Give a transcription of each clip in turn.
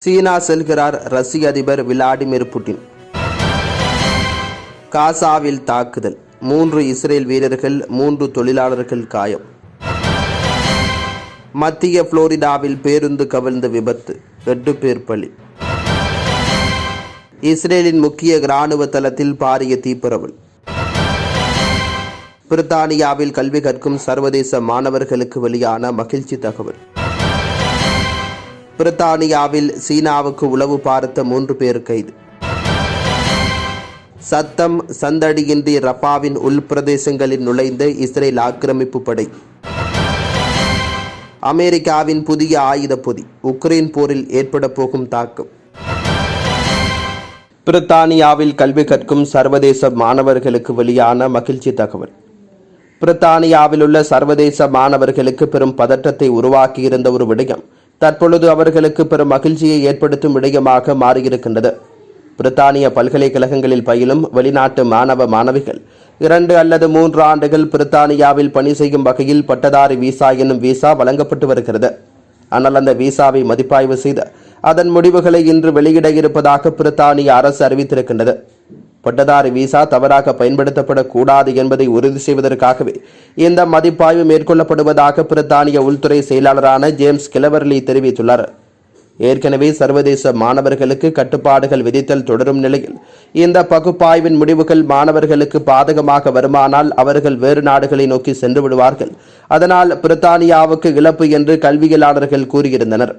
சீனா செல்கிறார் ரஷ்ய அதிபர் விளாடிமிர் புட்டின். காசாவில் தாக்குதல், 3 இஸ்ரேல் வீரர்கள் 3 தொழிலாளர்கள் காயம். மத்திய புளோரிடாவில் பேருந்து கவிழ்ந்த விபத்து, 8 பேர் பலி. இஸ்ரேலின் முக்கிய இராணுவ தளத்தில் பாரிய தீப்பரவல். பிரித்தானியாவில் கல்வி கற்கும் சர்வதேச மாணவர்களுக்கு வெளியான மகிழ்ச்சி தகவல். பிரித்தானியாவில் சீனாவுக்கு உளவு பார்த்த 3 பேர் கைது. சத்தம் சந்தடியின்றி ரஃபாவின் உள்பிரதேசங்களில் நுழைந்த இஸ்ரேல் ஆக்கிரமிப்பு படை. அமெரிக்காவின் புதிய ஆயுத பொதி, உக்ரைன் போரில் ஏற்பட போகும் தாக்கம். பிரித்தானியாவில் கல்வி கற்கும் சர்வதேச மாணவர்களுக்கு வெளியான மகிழ்ச்சி தகவல். பிரித்தானியாவில் உள்ள சர்வதேச மாணவர்களுக்கு பெரும் பதற்றத்தை உருவாக்கியிருந்த ஒரு விடயம் தற்பொழுது அவர்களுக்கு பெரும் மகிழ்ச்சியை ஏற்படுத்தும் விடயமாக மாறியிருக்கின்றது. பிரித்தானிய பல்கலைக்கழகங்களில் பயிலும் வெளிநாட்டு மாணவ மாணவிகள் 2 அல்லது 3 ஆண்டுகள் பிரித்தானியாவில் பணி செய்யும் வகையில் பட்டதாரி விசா என்னும் விசா வழங்கப்பட்டு வருகிறது. ஆனால் அந்த விசாவை மதிப்பாய்வு செய்து அதன் முடிவுகளை இன்று வெளியிட இருப்பதாக பிரித்தானிய அரசு அறிவித்திருக்கின்றது. பட்டதாரி விசா தவறாக பயன்படுத்தப்படக்கூடாது என்பதை உறுதி செய்வதற்காகவே இந்த மதிப்பாய்வு மேற்கொள்ளப்படுவதாக பிரித்தானிய உள்துறை செயலாளரான ஜேம்ஸ் கிளவர்லி தெரிவித்துள்ளார். ஏற்கனவே சர்வதேச மாணவர்களுக்கு கட்டுப்பாடுகள் விதித்தல் தொடரும் நிலையில் இந்த பகுப்பாய்வின் முடிவுகள் மாணவர்களுக்கு பாதகமாக வருமானால் அவர்கள் வேறு நாடுகளை நோக்கி சென்று விடுவார்கள். அதனால் பிரித்தானியாவுக்கு இழப்பு என்று கல்வியலாளர்கள் கூறியிருந்தனர்.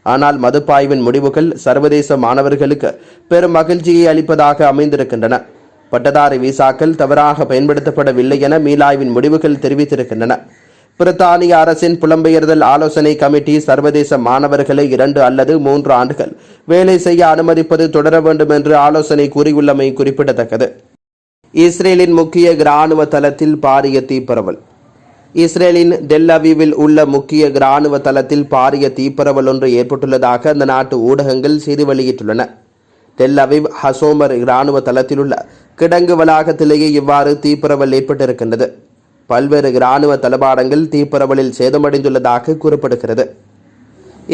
ஆனால் மதிப்பாய்வின் முடிவுகள் சர்வதேச மாணவர்களுக்கு பெரும் மகிழ்ச்சியை அளிப்பதாக அமைந்திருக்கின்றன. பட்டதாரி விசாக்கள் தவறாக பயன்படுத்தப்படவில்லை என மீளாய்வின் முடிவுகள் தெரிவித்திருக்கின்றன. பிரித்தானிய அரசின் புலம்பெயர்தல் ஆலோசனை கமிட்டி சர்வதேச மாணவர்களை 2 அல்லது 3 ஆண்டுகள் வேலை செய்ய அனுமதிப்பது தொடர வேண்டும் என்று ஆலோசனை கூறியுள்ளமை குறிப்பிடத்தக்கது. இஸ்ரேலின் முக்கிய இராணுவ தளத்தில் பாரிய தீப்பரவல். இஸ்ரேலின் டெல் அவீவில் உள்ள முக்கிய இராணுவ தளத்தில் பாரிய தீப்பரவல் ஒன்று ஏற்பட்டுள்ளதாக அந்த நாட்டு ஊடகங்கள் செய்தி வெளியிட்டுள்ளன. டெல் அவீவ் ஹசோமர் இராணுவ தளத்தில் உள்ள கிடங்கு வளாகத்திலேயே இவ்வாறு தீப்பரவல் ஏற்பட்டிருக்கின்றது. பல்வேறு இராணுவ தளபாடங்கள் தீப்பரவலில் சேதமடைந்துள்ளதாக கூறப்படுகிறது.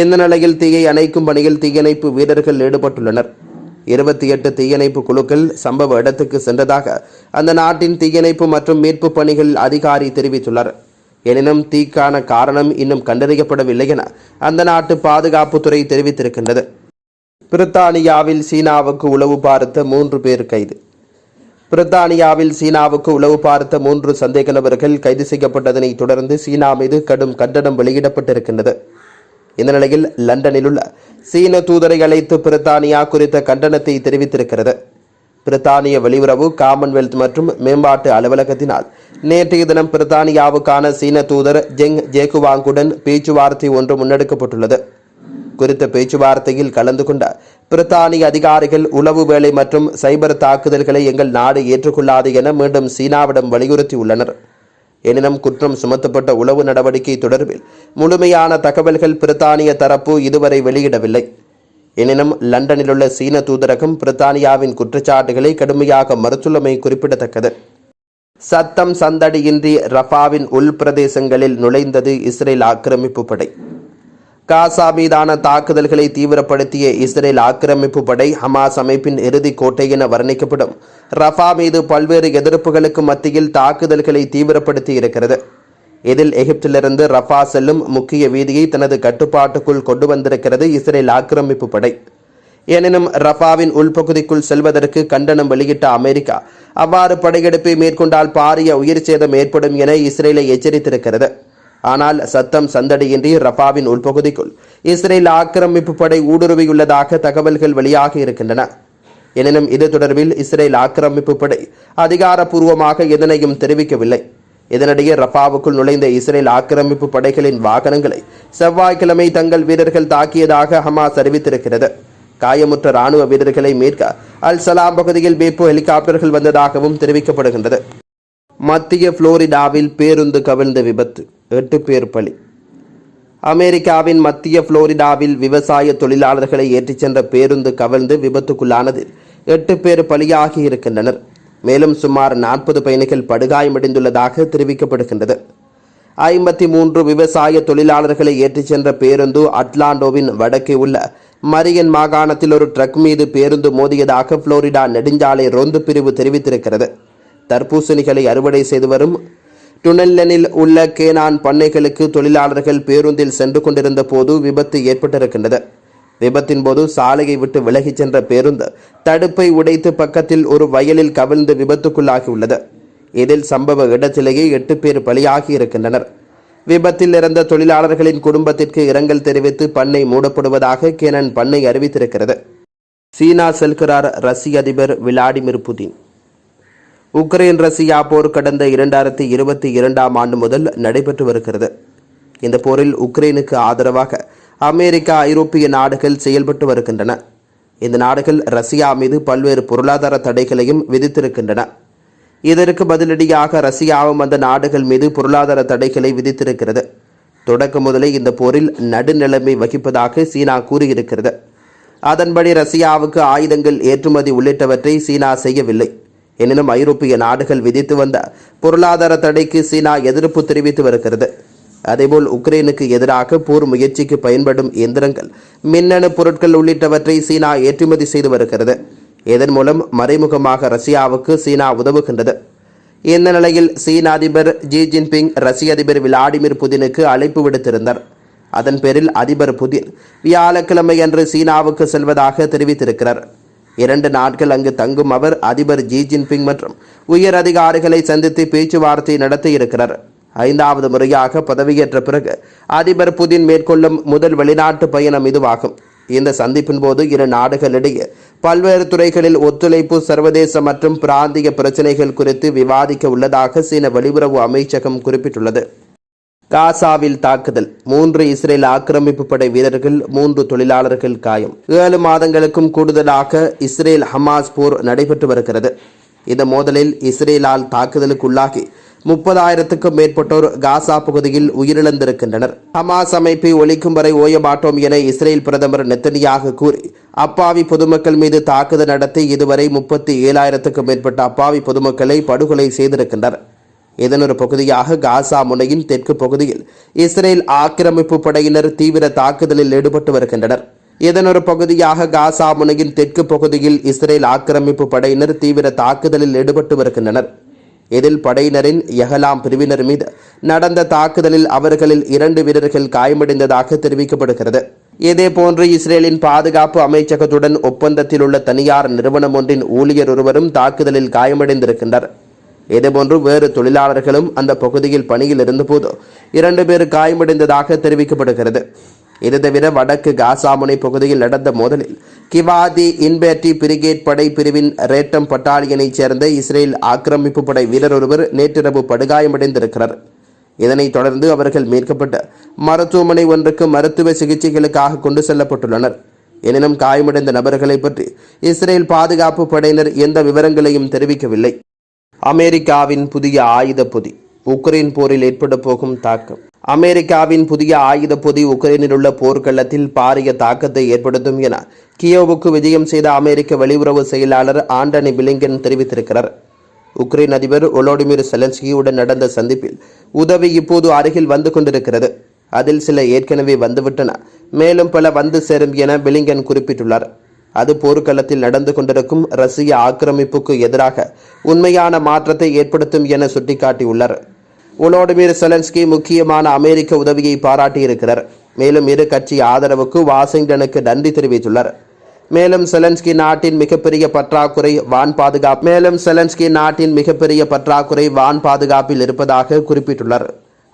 இந்த நிலையில் தீயை அணைக்கும் பணியில் தீயணைப்பு வீரர்கள் ஈடுபட்டுள்ளனர். 28 தீயணைப்பு குழுக்கள் சம்பவ இடத்துக்கு சென்றதாக அந்த நாட்டின் தீயணைப்பு மற்றும் மீட்பு பணிகள் அதிகாரி தெரிவித்துள்ளார். எனினும் தீக்கான காரணம் இன்னும் கண்டறியப்படவில்லை என அந்த நாட்டு பாதுகாப்புத்துறை தெரிவித்திருக்கின்றது. பிரித்தானியாவில் சீனாவுக்கு உளவு பார்த்த 3 பேர் கைது. பிரித்தானியாவில் சீனாவுக்கு உளவு பார்த்த 3 சந்தேக நபர்கள் கைது செய்யப்பட்டதனை தொடர்ந்து சீனா மீது கடும் கண்டனம் வெளியிடப்பட்டிருக்கின்றது. இந்த நிலையில் லண்டனில் உள்ள சீன தூதரை அழைத்து பிரித்தானியா குறித்த கண்டனத்தை தெரிவித்திருக்கிறது. பிரித்தானிய வெளியுறவு, காமன்வெல்த் மற்றும் மேம்பாட்டு அலுவலகத்தினால் நேற்றைய தினம் பிரித்தானியாவுக்கான சீன தூதர் ஜெங் ஜேகுவாங்குடன் பேச்சுவார்த்தை ஒன்று முன்னெடுக்கப்பட்டுள்ளது. குறித்த பேச்சுவார்த்தையில் கலந்து கொண்ட பிரித்தானிய அதிகாரிகள் உளவு வேலை மற்றும் சைபர் தாக்குதல்களை எங்கள் நாடு ஏற்றுக்கொள்ளாது என மீண்டும் சீனாவிடம் வலியுறுத்தியுள்ளனர். எனினும் குற்றம் சுமத்தப்பட்ட உளவு நடவடிக்கை தொடர்பில் முழுமையான தகவல்கள் பிரித்தானிய தரப்பு இதுவரை வெளியிடவில்லை. எனினும் லண்டனில் உள்ள சீன தூதரகம் பிரித்தானியாவின் குற்றச்சாட்டுகளை கடுமையாக மறுத்துள்ளமை குறிப்பிடத்தக்கது. சத்தம் சந்தடியின்றி ரஃபாவின் உள்பிரதேசங்களில் நுழைந்தது இஸ்ரேல் ஆக்கிரமிப்பு படை. காசா மீதான தாக்குதல்களை தீவிரப்படுத்திய இஸ்ரேல் ஆக்கிரமிப்பு படை ஹமாஸ் அமைப்பின் இறுதிக் கோட்டை என வர்ணிக்கப்படும் ரஃபா மீது பல்வேறு எதிர்ப்புகளுக்கு மத்தியில் தாக்குதல்களை தீவிரப்படுத்தி இருக்கிறது. இதில் எகிப்திலிருந்து ரஃபா செல்லும் முக்கிய வீதியை தனது கட்டுப்பாட்டுக்குள் கொண்டு வந்திருக்கிறது இஸ்ரேல் ஆக்கிரமிப்பு படை. எனினும் ரஃபாவின் உள்பகுதிக்குள் செல்வதற்கு கண்டனம் வெளியிட்ட அமெரிக்கா அவ்வாறு படையெடுப்பை மேற்கொண்டால் பாரிய உயிர் சேதம் ஏற்படும் என இஸ்ரேலை எச்சரித்திருக்கிறது. ஆனால் சத்தம் சந்தடியின்றி ரஃபாவின் உள்பகுதிக்குள் இஸ்ரேல் ஆக்கிரமிப்பு படை ஊடுருவியுள்ளதாக தகவல்கள் வெளியாகி இருக்கின்றன. எனினும் இது தொடர்பில் இஸ்ரேல் ஆக்கிரமிப்பு படை அதிகாரப்பூர்வமாக எதனையும் தெரிவிக்கவில்லை. இதனிடையே ரஃபாவுக்குள் நுழைந்த இஸ்ரேல் ஆக்கிரமிப்பு படைகளின் வாகனங்களை செவ்வாய்க்கிழமை தங்கள் வீரர்கள் தாக்கியதாக ஹமாஸ் அறிவித்திருக்கிறது. காயமுற்ற ராணுவ வீரர்களை மீட்க அல் சலாம் பகுதியில் மீட்பு ஹெலிகாப்டர்கள் வந்ததாகவும் தெரிவிக்கப்படுகின்றது. மத்திய புளோரிடாவில் பேருந்து கவிழ்ந்த விபத்து, 8 பேர் பலி. அமெரிக்காவின் மத்திய புளோரிடாவில் விவசாய தொழிலாளர்களை ஏற்றிச் சென்ற பேருந்து கவிழ்ந்து விபத்துக்குள்ளானதில் 8 பேர் பலியாகி இருக்கின்றனர். மேலும் சுமார் 40 பயணிகள் படுகாயமடைந்துள்ளதாக தெரிவிக்கப்படுகின்றது. 53 விவசாய தொழிலாளர்களை ஏற்றிச் சென்ற பேருந்து அட்லாண்டோவின் வடக்கே உள்ள மரியன் மாகாணத்தில் ஒரு ட்ரக் மீது பேருந்து மோதியதாக புளோரிடா நெடுஞ்சாலை ரோந்து பிரிவு தெரிவித்திருக்கிறது. தர்பூசணிகளை அறுவடை செய்து வரும் டுனெல்லனில் உள்ள கேனான் பண்ணைகளுக்கு தொழிலாளர்கள் பேருந்தில் சென்று கொண்டிருந்த போது விபத்து ஏற்பட்டிருக்கின்றது. விபத்தின் போது சாலையை விட்டு விலகிச் சென்ற பேருந்து தடுப்பை உடைத்து பக்கத்தில் ஒரு வயலில் கவிழ்ந்து விபத்துக்குள்ளாகியுள்ளது. இதில் சம்பவ இடத்திலேயே 8 பேர் பலியாகி இருக்கின்றனர். விபத்தில் இறந்த தொழிலாளர்களின் குடும்பத்திற்கு இரங்கல் தெரிவித்து பண்ணை மூடப்படுவதாக கேனன் பண்ணை அறிவித்திருக்கிறது. சீனா செல்கிறார் ரஷ்ய அதிபர் விளாடிமிர் புதின். உக்ரைன் ரஷ்யா போர் கடந்த 2022ஆம் ஆண்டு முதல் நடைபெற்று வருகிறது. இந்த போரில் உக்ரைனுக்கு ஆதரவாக அமெரிக்கா, ஐரோப்பிய நாடுகள் செயல்பட்டு வருகின்றன. இந்த நாடுகள் ரஷ்யா மீது பல்வேறு பொருளாதார தடைகளையும் விதித்திருக்கின்றன. இதற்கு பதிலடியாக ரஷ்யாவும் அந்த நாடுகள் மீது பொருளாதார தடைகளை விதித்திருக்கிறது. தொடக்கம் முதலே இந்த போரில் நடுநிலைமை வகிப்பதாக சீனா கூறியிருக்கிறது. அதன்படி ரஷ்யாவுக்கு ஆயுதங்கள் ஏற்றுமதி உள்ளிட்டவற்றை சீனா செய்யவில்லை. எனினும் ஐரோப்பிய நாடுகள் விதித்து வந்த பொருளாதார தடைக்கு சீனா எதிர்ப்பு தெரிவித்து வருகிறது. அதேபோல் உக்ரைனுக்கு எதிராக போர் முயற்சிக்கு பயன்படும் இயந்திரங்கள், மின்னணு பொருட்கள் உள்ளிட்டவற்றை சீனா ஏற்றுமதி செய்து வருகிறது. இதன் மூலம் மறைமுகமாக ரஷ்யாவுக்கு சீனா உதவுகின்றது. இந்த நிலையில் சீன அதிபர் ஜி ஜின்பிங் ரஷ்ய அதிபர் விளாடிமிர் புதினுக்கு அழைப்பு விடுத்திருந்தார். அதன் பேரில் அதிபர் புதின் வியாழக்கிழமை அன்று சீனாவுக்கு செல்வதாக தெரிவித்திருக்கிறார். 2 நாட்கள் அங்கு தங்கும் அவர் அதிபர் ஜி ஜின்பிங் மற்றும் உயர் அதிகாரிகளை சந்தித்து பேச்சுவார்த்தை நடத்தியிருக்கிறார். 5வது முறையாக பதவியேற்ற பிறகு அதிபர் புதின் மேற்கொள்ளும் முதல் வெளிநாட்டு பயணம் இதுவாகும். இந்த சந்திப்பின் போது இரு நாடுகளிடையே பல்வேறு துறைகளில் ஒத்துழைப்பு, சர்வதேச மற்றும் பிராந்திய பிரச்சினைகள் குறித்து விவாதிக்க உள்ளதாக சீன வெளியுறவு அமைச்சகம் குறிப்பிட்டுள்ளது. காசாவில் தாக்குதல், 3 இஸ்ரேல் ஆக்கிரமிப்பு படை வீரர்கள், 3 தொழிலாளர்கள் காயம். 7 மாதங்களுக்கும் கூடுதலாக இஸ்ரேல் ஹமாஸ் போர் நடைபெற்று வருகிறது. இந்த மோதலில் இஸ்ரேலால் தாக்குதலுக்குள்ளாகி 30,000க்கும் மேற்பட்டோர் காசா பகுதியில் உயிரிழந்திருக்கின்றனர். ஹமாஸ் அமைப்பை ஒழிக்கும் வரை ஓய மாட்டோம் என இஸ்ரேல் பிரதமர் நெத்தனியாக கூறி அப்பாவி பொதுமக்கள் மீது தாக்குதல் நடத்தி இதுவரை 37,000க்கும் மேற்பட்ட அப்பாவி பொதுமக்களை படுகொலை செய்திருக்கின்றனர். இதன் ஒரு பகுதியாக காசா முனையின் தெற்கு பகுதியில் இஸ்ரேல் ஆக்கிரமிப்பு படையினர் தீவிர தாக்குதலில் ஈடுபட்டு வருகின்றனர். இதன் ஒரு பகுதியாக காசா முனையின் தெற்கு பகுதியில் இஸ்ரேல் ஆக்கிரமிப்பு படையினர் தீவிர தாக்குதலில் ஈடுபட்டு வருகின்றனர். இதில் படையினரின் யஹலாம் பிரிவினர் மீது நடந்த தாக்குதலில் அவர்களில் 2 வீரர்கள் காயமடைந்ததாக தெரிவிக்கப்படுகிறது. இதேபோன்று இஸ்ரேலின் பாதுகாப்பு அமைச்சகத்துடன் ஒப்பந்தத்தில் உள்ள தனியார் நிறுவனம் ஒன்றின் ஊழியர் ஒருவரும் தாக்குதலில் காயமடைந்திருக்கின்றனர். இதேபோன்று வேறு தொழிலாளர்களும் அந்த பகுதியில் பணியில் இருந்தபோது 2 பேர் காயமடைந்ததாக தெரிவிக்கப்படுகிறது. இது தவிர வடக்கு காசா முனை பகுதியில் நடந்த மோதலில் கிவாதி இன்பேட்டி பிரிகேட் படை பிரிவின் ரேட்டம் பட்டாலியனைச் சேர்ந்த இஸ்ரேல் ஆக்கிரமிப்பு படை வீரர் ஒருவர் நேற்றிரவு படுகாயமடைந்திருக்கிறார். இதனைத் தொடர்ந்து அவர்கள் மீட்கப்பட்ட மருத்துவமனை ஒன்றுக்கு மருத்துவ சிகிச்சைகளுக்காக கொண்டு செல்லப்பட்டுள்ளனர். எனினும் காயமடைந்த நபர்களை பற்றி இஸ்ரேல் பாதுகாப்பு படையினர் எந்த விவரங்களையும் தெரிவிக்கவில்லை. அமெரிக்காவின் புதிய ஆயுத பொதி, உக்ரைன் போரில் ஏற்பட போகும் தாக்கம். அமெரிக்காவின் புதிய ஆயுத பொதி உக்ரைனில் உள்ள போர்க்களத்தில் பாரிய தாக்கத்தை ஏற்படுத்தும் என கியோவுக்கு விஜயம் செய்த அமெரிக்க வெளியுறவு செயலாளர் ஆண்டனி பிளிங்கன் தெரிவித்திருக்கிறார். உக்ரைன் அதிபர் வோலோடிமிர் செலன்ஸ்கியுடன் நடந்த சந்திப்பில் உதவி இப்போது அருகில் வந்து கொண்டிருக்கிறது. அதில் சில ஏற்கனவே வந்துவிட்டன, மேலும் பல வந்து சேரும் என பிளிங்கன் குறிப்பிட்டுள்ளார். அது போர்க்களத்தில் நடந்து கொண்டிருக்கும் ரஷ்ய ஆக்கிரமிப்புக்கு எதிராக உண்மையான மாற்றத்தை ஏற்படுத்தும் என சுட்டிக்காட்டியுள்ளார். வோலோடிமிர் செலன்ஸ்கி முக்கியமான அமெரிக்க உதவியை பாராட்டியிருக்கிறார். மேலும் இரு கட்சி ஆதரவுக்கு வாஷிங்டனுக்கு நன்றி தெரிவித்துள்ளார். மேலும் செலன்ஸ்கி நாட்டின் மிகப்பெரிய பற்றாக்குறை வான் பாதுகாப்பில் இருப்பதாக குறிப்பிட்டுள்ளார்.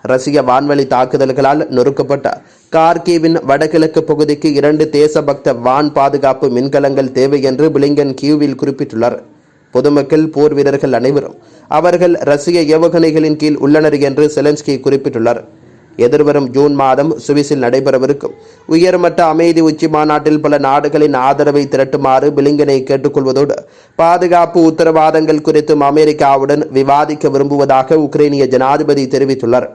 ரஷ்ய வான்வழி தாக்குதல்களால் நொறுக்கப்பட்ட கார்கிவின் வடகிழக்கு பகுதிக்கு 2 தேசபக்த வான் பாதுகாப்பு மின்கலங்கள் தேவை என்று பிளிங்கன் கியூவில் குறிப்பிட்டுள்ளார். பொதுமக்கள், போர் வீரர்கள் அனைவரும் அவர்கள் ரஷ்ய ஏவுகணைகளின் கீழ் உள்ளனர் என்று செலன்ஸ்கி குறிப்பிட்டுள்ளார். எதிர்வரும் ஜூன் மாதம் சுவிஸில் நடைபெறவிருக்கும் உயர்மட்ட அமைதி உச்சி மாநாட்டில் பல நாடுகளின் ஆதரவை திரட்டுமாறு பிளிங்கனை கேட்டுக்கொள்வதோடு பாதுகாப்பு உத்தரவாதங்கள் குறித்தும் அமெரிக்காவுடன் விவாதிக்க விரும்புவதாக உக்ரைனிய ஜனாதிபதி தெரிவித்துள்ளார்.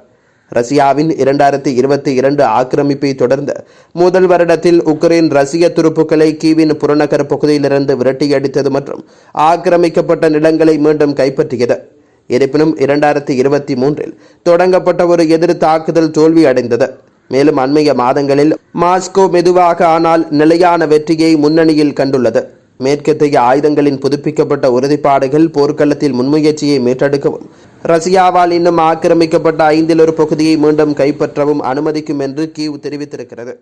ரஷ்யாவின் 2022 ஆக்கிரமிப்பை தொடர்ந்து முதல் வருடத்தில் உக்ரைன் ரஷ்ய துருப்புக்களை கீவின் புறநகர் பகுதியிலிருந்து விரட்டியடித்தது மற்றும் ஆக்கிரமிக்கப்பட்ட நிலங்களை மீண்டும் கைப்பற்றியது. இருப்பினும் 2023இல் தொடங்கப்பட்ட ஒரு எதிர் தாக்குதல் தோல்வி அடைந்தது. மேலும் அண்மைய மாதங்களில் மாஸ்கோ மெதுவாக ஆனால் நிலையான வெற்றியை முன்னணியில் கண்டுள்ளது. மேற்கத்திய ஆயுதங்களின் புதுப்பிக்கப்பட்ட உறுதிப்பாடுகள் போர்க்களத்தில் முன்முயற்சியை மீட்டெடுக்கவும் ரஷ்யாவால் இன்னும் ஆக்கிரமிக்கப்பட்ட 1/5 பகுதியை மீண்டும் கைப்பற்றவும் அனுமதிக்கும் என்று கீவ் தெரிவித்திருக்கிறது.